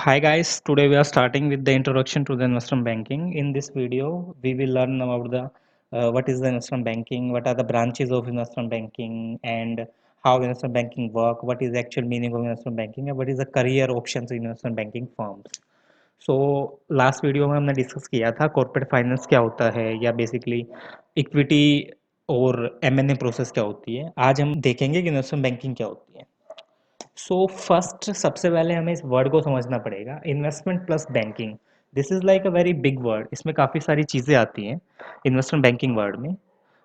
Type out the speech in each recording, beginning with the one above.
Hi guys, today we are starting with the introduction to the investment banking. In this video, we will learn about the what is the investment banking, what are the branches of investment banking, and how investment banking work, what is the actual meaning of investment banking, and what is the career options in investment banking firms. So last video में हमने discuss किया था corporate finance क्या होता है या basically equity और एम&ए process क्या होती है। आज हम देखेंगे कि इन्वेस्टमेंट बैंकिंग क्या होती है। फर्स्ट सबसे पहले हमें इस वर्ड को समझना पड़ेगा, investment plus banking. This is like a very big word, इसमें काफ़ी सारी चीज़ें आती हैं इन्वेस्टमेंट बैंकिंग वर्ड में।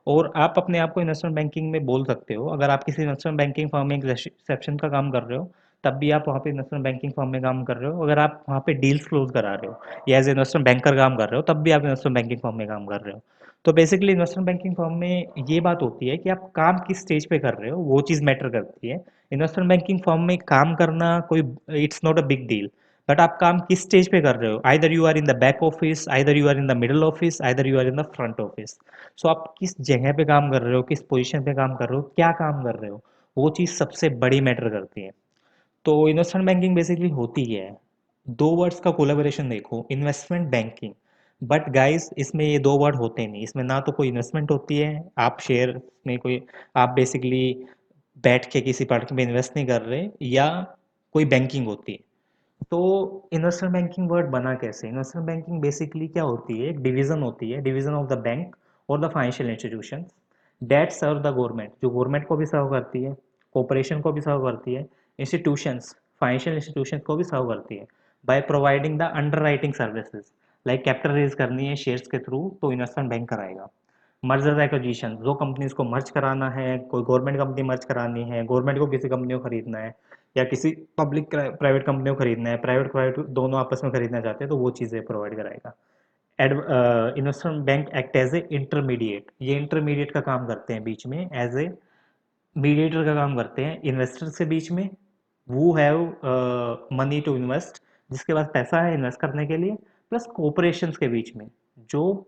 और आप अपने आप को इन्वेस्टमेंट बैंकिंग में बोल सकते हो। अगर आप किसी इन्वेस्टमेंट बैंकिंग फर्म में एक रिसेप्शन का काम कर रहे हो, तब भी आप वहाँ पे इन्वेस्टमेंट बैंकिंग फर्म में काम कर रहे हो। अगर आप वहाँ पे डील्स क्लोज करा रहे हो या एज इन्वेस्टमेंट बैंकर काम कर रहे हो, तब भी आप इन्वेस्टमेंट बैंकिंग फर्म में काम कर रहे हो। तो बेसिकली इन्वेस्टमेंट बैंकिंग फर्म में ये बात होती है कि आप काम किस स्टेज पे कर रहे हो, वो चीज़ मैटर करती है। इन्वेस्टमेंट बैंकिंग फर्म में काम करना कोई it's not a big deal, but आप काम किस स्टेज पे कर रहे हो। Either you are in the back office, either you are in the middle office, either you are in the front office. So आप किस जगह पे काम कर रहे हो, किस पोजीशन पे काम कर रहे हो, क्या काम कर रहे हो, वो चीज़ सबसे बड़ी मैटर करती है। तो इन्वेस्टमेंट बैंकिंग बेसिकली होती क्या है। दो वर्ड्स का कोलेबोरेशन देखो, इन्वेस्टमेंट बैंकिंग। बट गाइस, इसमें ये दो वर्ड होते नहीं। इसमें ना तो कोई इन्वेस्टमेंट होती है, आप शेयर में कोई, आप बेसिकली बैठ के किसी पार्टी में इन्वेस्ट नहीं कर रहे, या कोई बैंकिंग होती है। तो इन्वेस्टमेंट बैंकिंग वर्ड बना कैसे। इन्वेस्टमेंट बैंकिंग बेसिकली क्या होती है, एक डिवीजन होती है, डिवीजन ऑफ द बैंक और the financial institution that serve the government, जो गवर्नमेंट को भी सर्व करती है, कॉरपोरेशन को भी सर्व करती है, इंस्टीट्यूशंस, फाइनेंशियल इंस्टीट्यूशन को भी सर्व करती है, by providing the underwriting services. Like capital raise करनी है शेयर्स के थ्रू, तो इन्वेस्टमेंट बैंक कराएगा। मर्जर एक्विजिशन, जो कंपनीज को मर्ज कराना है, कोई गवर्नमेंट कंपनी मर्ज करानी है, गवर्नमेंट को किसी कंपनी को खरीदना है, या किसी पब्लिक प्राइवेट कंपनी को खरीदना है, प्राइवेट प्राइवेट दोनों आपस में खरीदना चाहते हैं, तो वो चीज़ें प्रोवाइड कराएगा। Investment bank act as a intermediate, ये इंटरमीडिएट का काम करते हैं, बीच में एज ए मीडिएटर का काम करते हैं इन्वेस्टर से बीच में। वो हैव मनी टू इन्वेस्ट, जिसके पास पैसा है इन्वेस्ट करने के लिए, प्लस कॉरपोरेशंस के बीच में, जो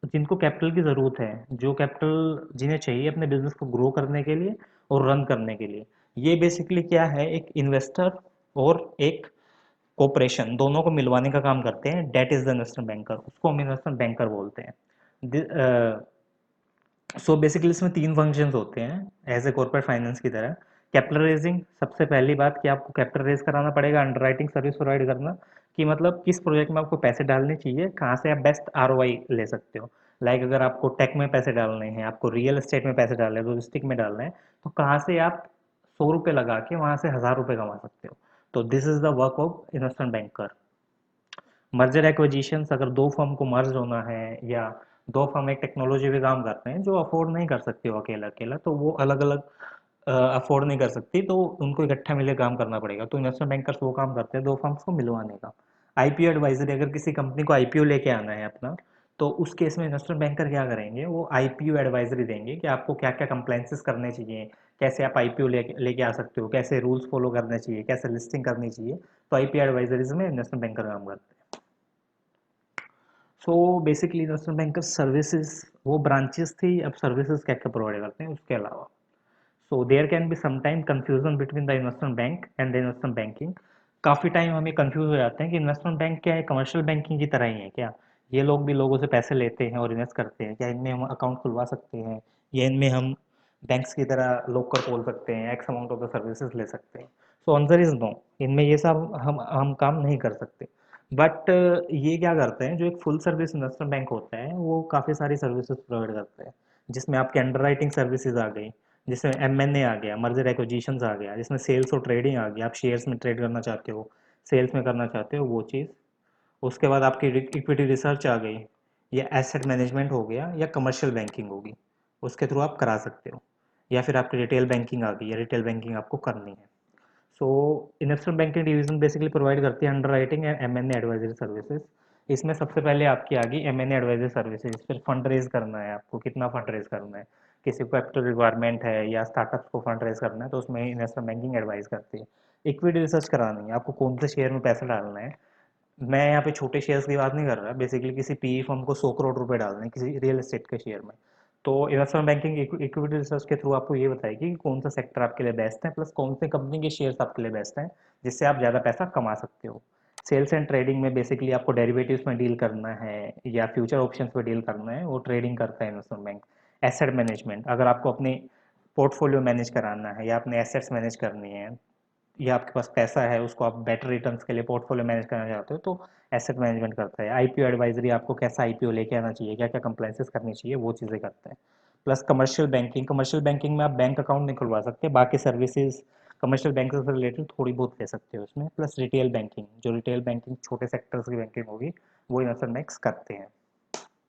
जिनको कैपिटल की ज़रूरत है, जो कैपिटल जिन्हें चाहिए अपने बिजनेस को ग्रो करने के लिए और रन करने के लिए। ये बेसिकली क्या है, एक इन्वेस्टर और एक कॉरपोरेशन दोनों को मिलवाने का काम करते हैं। That is the investment banker, उसको हम इन्वेस्टमेंट बैंकर बोलते हैं। सो बेसिकली इसमें तीन फंक्शंस होते हैं एज ए कॉर्पोरेट फाइनेंस की तरह। कैपिटल रेजिंग, सबसे पहली बात कि आपको कैपिटल रेज कराना पड़ेगा, अंडरराइटिंग सर्विस प्रोवाइड करना, कि मतलब किस प्रोजेक्ट में आपको पैसे डालने चाहिए, कहाँ से आप बेस्ट आरओआई ले सकते हो। लाइक अगर आपको टेक में पैसे डालने हैं, आपको रियल एस्टेट में पैसे डालने हैं, लॉजिस्टिक में डालना है, तो कहाँ से आप 100 रुपये लगा के वहाँ से 1000 रुपये कमा सकते हो। तो this is the work of investment banker. Merger acquisitions, अगर दो फर्म को मर्ज होना है, या दो फर्म एक टेक्नोलॉजी पे काम करते हैं जो अफोर्ड नहीं कर सकते हो अकेला अकेला, तो वो अलग अलग अफोर्ड नहीं कर सकती, तो उनको इकट्ठा मिलकर काम करना पड़ेगा। तो इन्वेस्टमेंट बैंकर्स वो काम करते हैं दो फर्म्स को मिलवाने का। आईपीओ एडवाइजरी, अगर किसी कंपनी को आईपीओ लेके आना है अपना, तो उस केस में इन्वेस्टमेंट बैंकर क्या करेंगे, वो आईपीओ एडवाइजरी देंगे कि आपको क्या क्या कंप्लायंसेस करने चाहिए, कैसे आप आईपीओ लेके आ सकते हो, कैसे रूल्स फॉलो करने चाहिए, कैसे लिस्टिंग करनी चाहिए। तो आईपीओ एडवाइजरीज में इन्वेस्टमेंट बैंकर काम करते हैं। So basically investment banker services, वो ब्रांचेस थी, अब सर्विसेज क्या क्या प्रोवाइड करते हैं उसके अलावा। So there can be sometime confusion between the investment bank and the investment banking. काफ़ी टाइम हमें कंफ्यूज हो जाते हैं कि इन्वेस्टमेंट बैंक क्या है, कमर्शियल बैंकिंग की तरह ही है क्या, ये लोग भी लोगों से पैसे लेते हैं और इन्वेस्ट करते हैं क्या, इनमें हम अकाउंट खुलवा सकते हैं, या इनमें हम बैंक्स की तरह लॉकर खोल सकते हैं, x amount of the services ले सकते हैं। सो आंसर इज नो, इनमें ये सब हम काम नहीं कर सकते। बट ये क्या करते हैं, जो एक फुल सर्विस इन्वेस्टमेंट बैंक होता है, वो काफ़ी सारी सर्विसेज प्रोवाइड करता है, जिसमें आपके अंडर राइटिंग सर्विसेज आ गई, जिसमें एम&ए आ गया, मर्जर एक्विजिशंस आ गया, जिसमें सेल्स और ट्रेडिंग आ गया, आप शेयर्स में ट्रेड करना चाहते हो, सेल्स में करना चाहते हो, वो चीज़। उसके बाद आपकी इक्विटी रिसर्च आ गई, या एसेट मैनेजमेंट हो गया, या कमर्शियल बैंकिंग होगी, उसके थ्रू आप करा सकते हो। या फिर आपकी रिटेल बैंकिंग आ गई, या रिटेल बैंकिंग आपको करनी है। So investment banking division basically provide करती है underwriting and M and A advisory services. इसमें सबसे पहले आपकी आ गई एम&ए एडवाइजरी सर्विसेज। फिर फंड रेज करना है, आपको कितना फंड रेज करना है, किसी को कैपिटल रिक्वायरमेंट है या स्टार्टअप्स को फंड रेज करना है, तो उसमें इन्वेस्टमेंट बैंकिंग एडवाइस करती है। इक्विटी रिसर्च करानी है, आपको कौन से शेयर में पैसा डालना है। मैं यहाँ पे छोटे शेयर्स की बात नहीं कर रहा, बेसिकली किसी पीई फर्म को 100 करोड़ रुपए डालने हैं किसी रियल एस्टेट के शेयर में, तो इन्वेस्टमेंट बैंकिंग इक्विटी रिसर्च के थ्रू आपको ये बताएगी कि कौन सा सेक्टर आपके लिए बेस्ट है, प्लस कौन से कंपनी के शेयर्स आपके लिए बेस्ट हैं जिससे आप ज़्यादा पैसा कमा सकते हो। सेल्स एंड ट्रेडिंग में बेसिकली आपको डेरिवेटिव्स में डील करना है या फ्यूचर ऑप्शंस में डील करना है, वो ट्रेडिंग करता है इन्वेस्टमेंट बैंक। एसेट मैनेजमेंट, अगर आपको अपने पोर्टफोलियो मैनेज कराना है या अपने एसेट्स मैनेज करनी है या आपके पास पैसा है उसको आप बेटर रिटर्न्स के लिए पोर्टफोलियो मैनेज करना चाहते हो, तो एसेट मैनेजमेंट करता है। आईपीओ एडवाइजरी, आपको कैसा आईपीओ लेके आना चाहिए, क्या क्या कंप्लाइंसेस करनी चाहिए, वो चीज़ें करता है। Plus commercial banking, commercial banking में आप बैंक अकाउंट नहीं खुलवा सकते, बाकी सर्विसेज कमर्शियल बैंक से रिलेटेड थोड़ी बहुत ले सकते हो उसमें। प्लस रिटेल बैंकिंग, जो रिटेल बैंकिंग छोटे सेक्टर्स की बैंकिंग होगी वो इन्वेस्टमेंट बैंक्स करते हैं।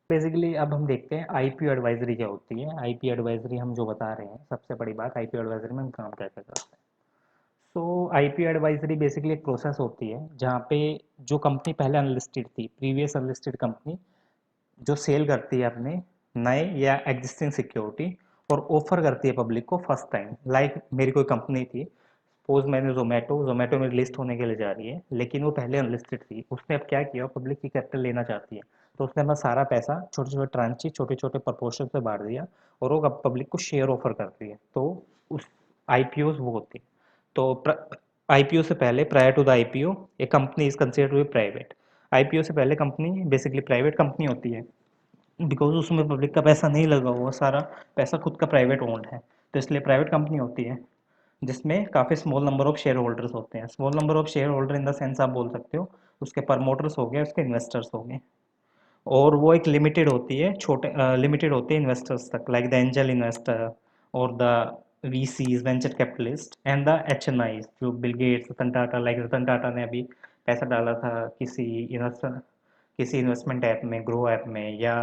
बेसिकली अब हम देखते हैं आईपीओ एडवाइजरी क्या होती है। आईपीओ एडवाइजरी हम जो बता रहे हैं, सबसे बड़ी बात आईपीओ एडवाइजरी में हम काम क्या क्या करते हैं। सो आईपीओ एडवाइजरी बेसिकली एक प्रोसेस होती है जहाँ पे जो कंपनी पहले अनलिस्टेड थी, प्रीवियस अनलिस्टेड कंपनी, जो सेल करती है अपने नए या एग्जिस्टिंग सिक्योरिटी और ऑफर करती है पब्लिक को फर्स्ट टाइम। लाइक मेरी कोई कंपनी थी, सपोज मैंने जोमेटो जोमेटो में लिस्ट होने के लिए जा रही है, लेकिन वो पहले अनलिस्टेड थी। उसने अब क्या किया, पब्लिक की कैपिटल लेना चाहती है, तो उसने अपना सारा पैसा छोटे छोटे ट्रांची छोटे छोटे प्रपोर्शन से बांट दिया और वो पब्लिक को शेयर ऑफर करती है। तो उस आईपीओ वो होती है। तो आईपीओ से पहले, prior to the IPO, a company is considered to be private. IPO से पहले कंपनी बेसिकली प्राइवेट कंपनी होती है, बिकॉज उसमें पब्लिक का पैसा नहीं लगा हुआ, सारा पैसा खुद का प्राइवेट ओन्ड है, तो इसलिए प्राइवेट कंपनी होती है जिसमें काफ़ी small number of share holders होते हैं। Small number of share holder in the sense आप बोल सकते हो उसके प्रमोटर्स हो गए, उसके इन्वेस्टर्स हो गए। और वो एक लिमिटेड होती है, छोटे लिमिटेड होते हैं इन्वेस्टर्स तक, लाइक द एंजल इन्वेस्टर और the VCs, venture capitalist and the HNIs, जो Bill Gates, Ratan Tata, like Ratan Tata ने अभी पैसा डाला था किसी इन्वेस्टमेंट ऐप में, ग्रो ऐप में, या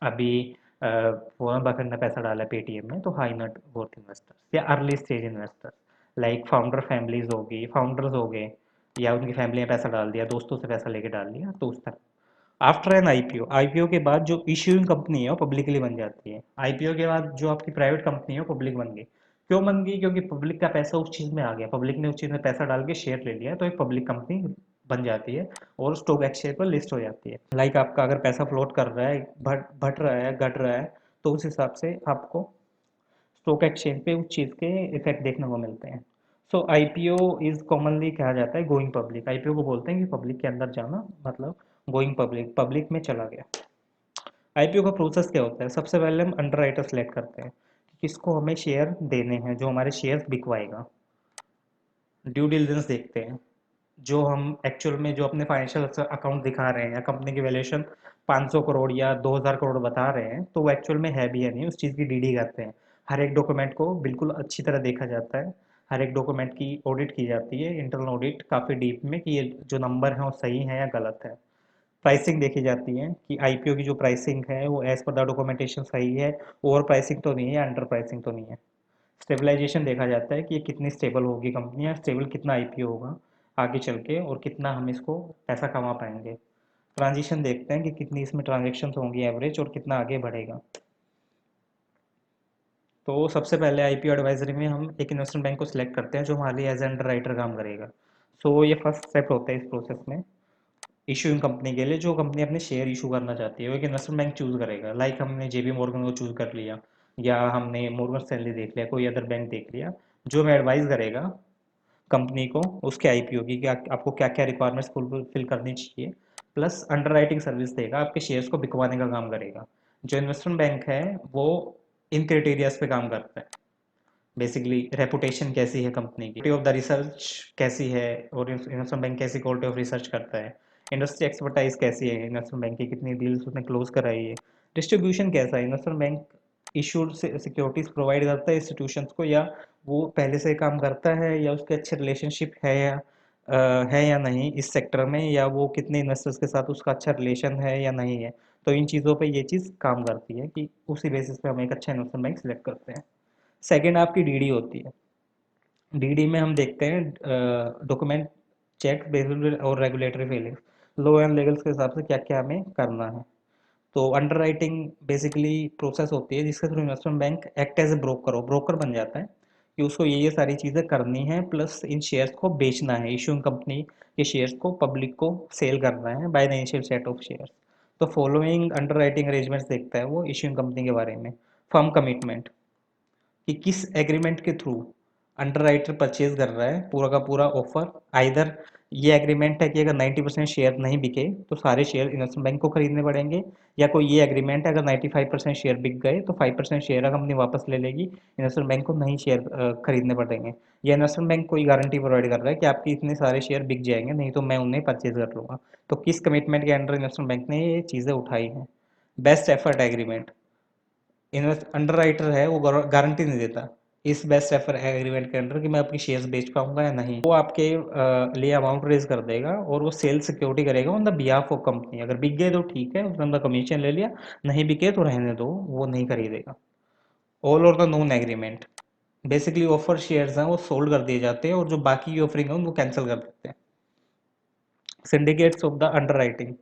अभी वॉरेन बफेट ने पैसा डाला पेटीएम में, तो हाई नेट वर्थ इन्वेस्टर्स या early stage investors, like founder families होगी, फाउंडर्स हो गए, या उनकी फैमिली ने पैसा डाल दिया, दोस्तों से पैसा लेके डाल दिया, तो उस तरह। आफ्टर एन आईपीओ, आईपीओ के बाद जो इश्यूइंग कंपनी है वो पब्लिकली बन जाती है। आईपीओ के बाद जो आपकी प्राइवेट कंपनी है वो पब्लिक बन गई। क्यों बन गई? क्योंकि पब्लिक का पैसा उस चीज में आ गया, पब्लिक ने उस चीज में पैसा डाल के शेयर ले लिया, तो एक पब्लिक कंपनी बन जाती है और स्टॉक एक्सचेंज पर लिस्ट हो जाती है। लाइक आपका अगर पैसा फ्लोट कर रहा है, घट रहा है, घट रहा है, तो उस हिसाब से आपको स्टॉक एक्सचेंज पे उस चीज के इफेक्ट देखने को मिलते हैं। सो आईपीओ इज कॉमनली कहा जाता है गोइंग पब्लिक। आईपीओ को बोलते हैं कि पब्लिक के अंदर जाना, मतलब गोइंग पब्लिक, पब्लिक में चला गया। आईपीओ का प्रोसेस क्या होता है? सबसे पहले हम अंडरराइटर सेलेक्ट करते हैं कि किसको हमें शेयर देने हैं, जो हमारे शेयर्स बिकवाएगा। ड्यू डिलिजेंस देखते हैं, जो हम एक्चुअल में जो अपने फाइनेंशियल अकाउंट दिखा रहे हैं या कंपनी की वैल्यूएशन 500 करोड़ या 2000 करोड़ बता रहे हैं, तो वो एक्चुअल में है भी या नहीं, उस चीज़ की डीडी करते हैं। हर एक डॉक्यूमेंट को बिल्कुल अच्छी तरह देखा जाता है, हर एक डॉक्यूमेंट की ऑडिट की जाती है, इंटरनल ऑडिट काफ़ी डीप में, कि ये जो नंबर है वो सही है या गलत है। प्राइसिंग देखी जाती है कि आईपीओ की जो प्राइसिंग है वो एज पर द डॉक्यूमेंटेशन सही है, ओवर प्राइसिंग तो नहीं है या अंडर प्राइसिंग तो नहीं है। स्टेबलाइजेशन देखा जाता है कि ये कितनी स्टेबल होगी कंपनी, या स्टेबल कितना आईपीओ होगा आगे चल के, और कितना हम इसको पैसा कमा पाएंगे। ट्रांजिशन देखते हैं कि कितनी इसमें ट्रांजेक्शन होंगी एवरेज, और कितना आगे बढ़ेगा। तो सबसे पहले आईपीओ एडवाइजरी में हम एक इन्वेस्टमेंट बैंक को सिलेक्ट करते हैं जो हमारे लिए एज अंडर राइटर काम करेगा। सो ये फर्स्ट स्टेप होता है इस प्रोसेस में। इशूइंग कंपनी के लिए, जो कंपनी अपने शेयर इशू करना चाहती है, वो एक इन्वेस्टमेंट बैंक चूज करेगा। लाइक हमने जेबी मॉर्गन को चूज कर लिया, या हमने मॉर्गन स्टैनली देख लिया, कोई अदर बैंक देख लिया, जो हमें एडवाइस करेगा कंपनी को उसके आईपीओ की, क्या आपको क्या क्या रिक्वायरमेंट्स फुलफिल करनी चाहिए, प्लस अंडरराइटिंग सर्विस देगा, आपके शेयर्स को बिकवाने का काम करेगा। जो इन्वेस्टमेंट बैंक है वो इन क्राइटेरियाज पे काम करता है। बेसिकली रेपुटेशन कैसी है कंपनी की, क्वालिटी ऑफ द रिसर्च कैसी है, और इन्वेस्टमेंट बैंक कैसी क्वालिटी ऑफ रिसर्च करता है, इंडस्ट्री एक्सपर्टाइज कैसी है इन्वेस्टमेंट बैंक की, कितनी डील्स उसने क्लोज कराई है, डिस्ट्रीब्यूशन कैसा है, investment bank issued securities provide करता है इंस्टीट्यूशंस को, या वो पहले से काम करता है, या उसके अच्छे रिलेशनशिप है या नहीं इस सेक्टर में, या वो कितने इन्वेस्टर्स के साथ उसका अच्छा रिलेशन है या नहीं है। तो इन चीज़ों पे ये चीज़ काम करती है कि उसी बेसिस पे हम एक अच्छा इन्वेस्टमेंट बैंक सिलेक्ट करते हैं। सेकंड आपकी डीडी होती है। डीडी में हम देखते हैं डॉक्यूमेंट चेक बेस्ड और regulatory feelings, law and legals के हिसाब से क्या क्या हमें करना है। तो अंडर राइटिंग बेसिकली प्रोसेस होती है जिसके through investment bank act as a broker हो, ब्रोकर बन जाता है कि उसको ये सारी चीज़ें करनी है, प्लस इन शेयर्स को बेचना है, इशूइंग कंपनी के शेयर्स को पब्लिक को सेल करना है by the initial set of shares. तो फॉलोइंग अंडर राइटिंग अरेंजमेंट्स देखता है वो इशूइंग कंपनी के बारे में। फर्म कमिटमेंट, कि किस एग्रीमेंट के थ्रू अंडरराइटर परचेज कर रहा है पूरा का पूरा ऑफर। आइदर ये एग्रीमेंट है कि अगर 90% शेयर नहीं बिके तो सारे शेयर इन्वेस्टमेंट बैंक को खरीदने पड़ेंगे, या कोई ये एग्रीमेंट है अगर 95% शेयर बिक गए तो 5% शेयर कंपनी वापस ले लेगी, इन्वेस्टमेंट बैंक को नहीं शेयर खरीदने पड़ेंगे। या इन्वेस्टमेंट बैंक कोई गारंटी प्रोवाइड कर रहा है कि आपके इतने सारे शेयर बिक जाएंगे, नहीं तो मैं उन्हें परचेज कर लूँगा। तो किस कमिटमेंट के अंडर इन्वेस्टमेंट बैंक ने ये चीज़ें उठाई हैं। Best effort agreement, invest underwriter है वो गारंटी नहीं देता इस बेस्ट एफर एग्रीमेंट के अंडर कि मैं आपकी शेयर्स बेच पाऊंगा या नहीं। वो आपके लिए अमाउंट रेज कर देगा और वो सेल सिक्योरिटी करेगा on the behalf of company. अगर बिक गए तो ठीक है, उसने अंदर कमीशन ले लिया, नहीं बिके तो रहने दो, वो नहीं खरीदेगा। ऑल और the known agreement, basically offer shares हैं वो सोल्ड कर दिए जाते हैं और जो बाकी की ऑफरिंग है उनको कैंसिल कर देते हैं। सिंडिकेट्स ऑफ द अंडरराइटिंग,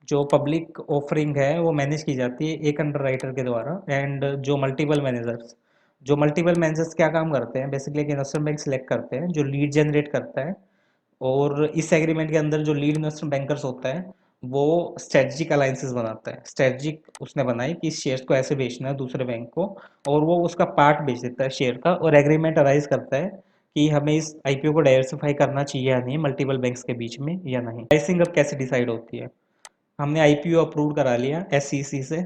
जो पब्लिक ऑफरिंग है वो मैनेज की जाती है एक अंडरराइटर के द्वारा। एंड जो मल्टीपल मैनेजर्स क्या काम करते हैं, बेसिकली एक इन्वेस्टमेंट बैंक सिलेक्ट करते हैं जो लीड जनरेट करता है। और इस एग्रीमेंट के अंदर जो लीड इन्वेस्टमेंट बैंकर्स होता है वो स्ट्रेटजिक अलायंसेस बनाता है। स्ट्रेटजिक उसने बनाई कि इस शेयर्स को ऐसे बेचना है दूसरे बैंक को, और वो उसका पार्ट बेच देता है शेयर का, और एग्रीमेंट अराइज करता है कि हमें इस आईपीओ को डाइवर्सिफाई करना चाहिए या नहीं मल्टीपल बैंक्स के बीच में या नहीं। प्राइसिंग अब कैसे डिसाइड होती है, हमने आईपीओ अप्रूव करा लिया एसईसी से,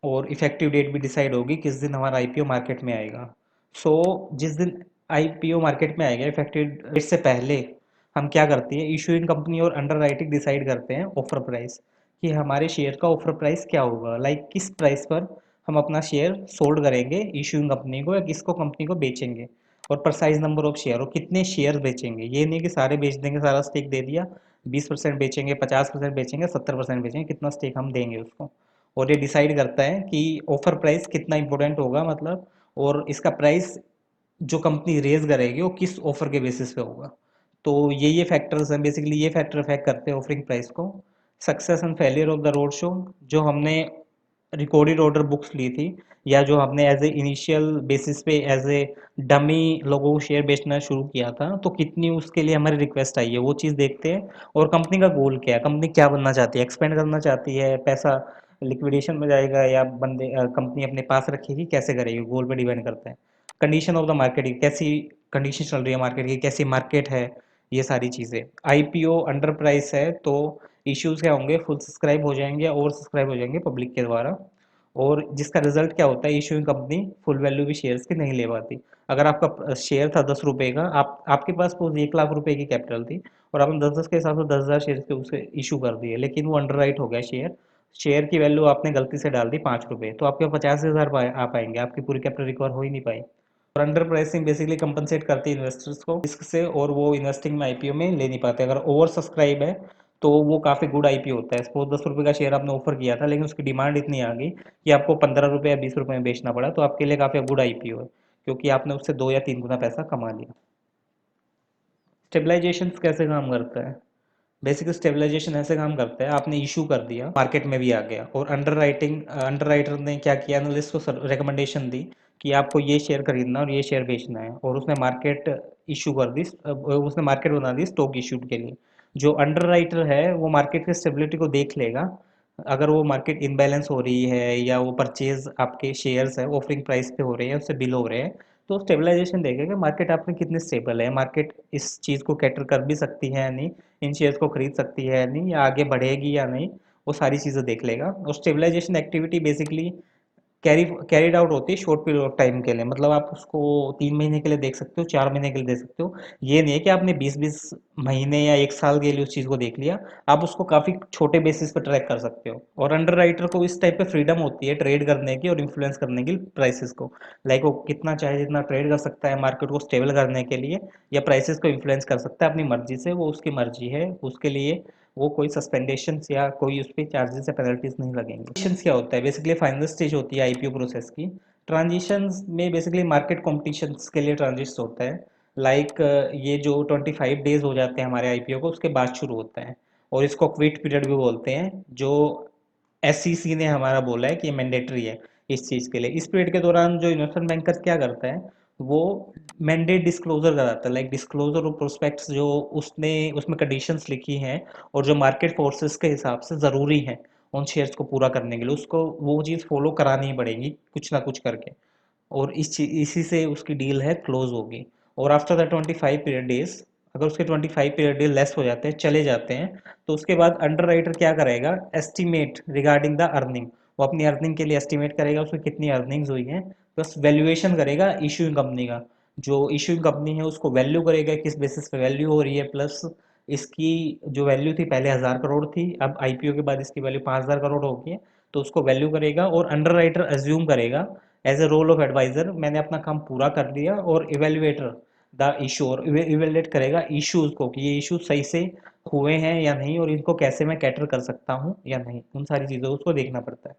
और इफेक्टिव डेट भी डिसाइड होगी किस दिन हमारा आईपीओ मार्केट में आएगा। सो जिस दिन आईपीओ मार्केट में आएगा इफेक्टिव डेट से पहले हम क्या करती है, इशूइंग कंपनी और अंडरराइटिंग डिसाइड करते हैं ऑफर प्राइस, कि हमारे शेयर का ऑफर प्राइस क्या होगा, लाइक किस प्राइस पर हम अपना शेयर सोल्ड करेंगे इशूइंग कंपनी को, या किसको कंपनी को बेचेंगे, और प्रेसाइज नंबर ऑफ शेयर, और कितने शेयर बेचेंगे। ये नहीं कि सारे बेच देंगे, सारा स्टेक दे दिया, 20% बेचेंगे, 50% बेचेंगे, 70% बेचेंगे, कितना स्टेक हम देंगे उसको। और ये डिसाइड करता है कि ऑफर प्राइस कितना इंपॉर्टेंट होगा, मतलब, और इसका प्राइस जो कंपनी रेज करेगी वो किस ऑफर के बेसिस पे होगा। तो ये फैक्टर्स हैं, बेसिकली ये फैक्टर इफेक्ट करते हैं ऑफरिंग प्राइस को। Success and failure of the road show, जो हमने रिकॉर्डेड ऑर्डर बुक्स ली थी, या जो हमने एज ए इनिशियल बेसिस पे एज ए डमी लोगों को शेयर बेचना शुरू किया था, तो कितनी उसके लिए हमारी रिक्वेस्ट आई है वो चीज़ देखते हैं। और कंपनी का गोल क्या है, कंपनी क्या बनना चाहती है, एक्सपेंड करना चाहती है, पैसा लिक्विडेशन में जाएगा, या बंदे कंपनी अपने पास रखेगी, कैसे करेगी, गोल पे डिपेंड करता है। कंडीशन ऑफ द मार्केट, कैसी कंडीशन चल रही है मार्केट की, कैसी मार्केट है, ये सारी चीज़ें। आईपीओ अंडर प्राइस है तो इश्यूज क्या होंगे, फुल सब्सक्राइब हो जाएंगे, ओवर सब्सक्राइब हो जाएंगे पब्लिक के द्वारा, और जिसका रिजल्ट क्या होता है, इशूइंग कंपनी फुल वैल्यू भी शेयर्स की नहीं ले पाती। अगर आपका शेयर था 10 रुपए का, आपके पास सपोज 1 लाख रुपए की कैपिटल थी, और आपने 10-10 के हिसाब से 10,000 शेयर के उसे इशू कर दिए, लेकिन वो अंडर राइट हो गया शेयर, शेयर की वैल्यू आपने गलती से डाल दी 5 रुपए, तो आपके 50,000 आ पाएंगे, आपकी पूरी कैपिटल रिकवर हो ही नहीं पाई। और अंडर प्राइसिंग बेसिकली कंपनसेट करती है इन्वेस्टर्स को रिस्क से, और वो इन्वेस्टिंग में आईपीओ में ले नहीं पाते। अगर ओवर सब्सक्राइब है तो वो काफ़ी गुड आईपीओ होता है। सपोज 10 रुपये का शेयर आपने ऑफर किया था, लेकिन उसकी डिमांड इतनी आ गई कि आपको 15 रुपये या 20 रुपये में बेचना पड़ा, तो आपके लिए काफ़ी गुड आईपीओ है, क्योंकि आपने उससे 2 या 3 गुना पैसा कमा लिया। स्टेबलाइजेशन कैसे काम करता है, बेसिकली स्टेबलाइजेशन ऐसे काम करता है, आपने इशू कर दिया, मार्केट में भी आ गया, और अंडरराइटर ने क्या किया, एनालिस्ट को रिकमेंडेशन दी कि आपको ये शेयर खरीदना और ये शेयर बेचना है, और उसने मार्केट इशू कर दी, उसने मार्केट बना दी स्टॉक इशूड के लिए। जो अंडरराइटर है वो मार्केट की स्टेबिलिटी को देख लेगा, अगर वो मार्केट इनबैलेंस हो रही है, या वो परचेज आपके शेयर्स है ऑफरिंग प्राइस पे हो रहे हैं, उससे बिलो हो रहे हैं, तो स्टेबलाइजेशन देखेगा मार्केट आपने कितने स्टेबल है, मार्केट इस चीज़ को कैटर कर भी सकती है या नहीं, इन शेयर्स को खरीद सकती है या नहीं, या आगे बढ़ेगी या नहीं, वो सारी चीज़ें देख लेगा। और stabilization activity basically carried out होती है शॉर्ट पीरियड ऑफ टाइम के लिए, मतलब आप उसको 3 महीने के लिए देख सकते हो, 4 महीने के लिए देख सकते हो। ये नहीं है कि आपने 20-20 महीने या 1 साल के लिए उस चीज़ को देख लिया, आप उसको काफ़ी छोटे बेसिस पर ट्रैक कर सकते हो। और अंडर राइटर को इस टाइप पे फ्रीडम होती है ट्रेड करने की और इन्फ्लुएंस करने की प्राइसेस को, लाइक वो कितना चाहे जितना ट्रेड कर सकता है मार्केट को स्टेबल करने के लिए, या प्राइसेस को इन्फ्लुएंस कर सकता है अपनी मर्जी से, वो उसकी मर्जी है, उसके लिए वो कोई सस्पेंडेशन या कोई उस पर चार्जेस या पेनल्टीज नहीं लगेंगे। ट्रांजिशंस क्या होता है, बेसिकली फाइनल स्टेज होती है आईपीओ प्रोसेस की। ट्रांजिशंस में बेसिकली मार्केट कॉम्पिटिशन्स के लिए ट्रांजिशन होता है, लाइक ये जो 25 डेज हो जाते हैं हमारे आईपीओ को, उसके बाद शुरू होता है, और इसको क्विट पीरियड भी बोलते हैं, जो एससीसी ने हमारा बोला है कि ये मैंडेटरी है इस चीज़ के लिए। इस पीरियड के दौरान जो इन्वेस्टमेंट बैंकर क्या करता है, वो मैंडेट डिस्क्लोजर कराता है, लाइक डिस्क्लोजर और प्रोस्पेक्ट्स जो उसने उसमें कंडीशंस लिखी हैं और जो मार्केट फोर्सेस के हिसाब से ज़रूरी हैं, उन शेयर्स को पूरा करने के लिए उसको वो चीज़ फॉलो करानी ही पड़ेगी कुछ ना कुछ करके, और इसी से उसकी डील है क्लोज होगी। और आफ्टर द 25 पीरियड डेज, अगर उसके 25 पीरियड डेज लेस हो जाते हैं, चले जाते हैं, तो उसके बाद अंडर राइटर क्या करेगा, एस्टिमेट रिगार्डिंग द अर्निंग, वो अपनी अर्निंग के लिए एस्टिमेट करेगा उसमें कितनी अर्निंग्स हुई हैं, प्लस वैल्यूएशन करेगा इशूइंग कंपनी का, जो इशूइंग कंपनी है उसको वैल्यू करेगा किस बेसिस पे वैल्यू हो रही है, प्लस इसकी जो वैल्यू थी पहले 1000 करोड़ थी, अब आईपीओ के बाद इसकी वैल्यू 5000 करोड़ हो गई है, तो उसको वैल्यू करेगा, और अंडर राइटर अज्यूम करेगा as a role of adviser मैंने अपना काम पूरा कर दिया, और इवेल्युएटर द इशू, और इवेल्युएट करेगा इश्यूज को कि ये इशू सही से हुए हैं या नहीं, और इनको कैसे मैं कैटर कर सकता हूँ या नहीं, उन सारी चीज़ों को उसको देखना पड़ता है।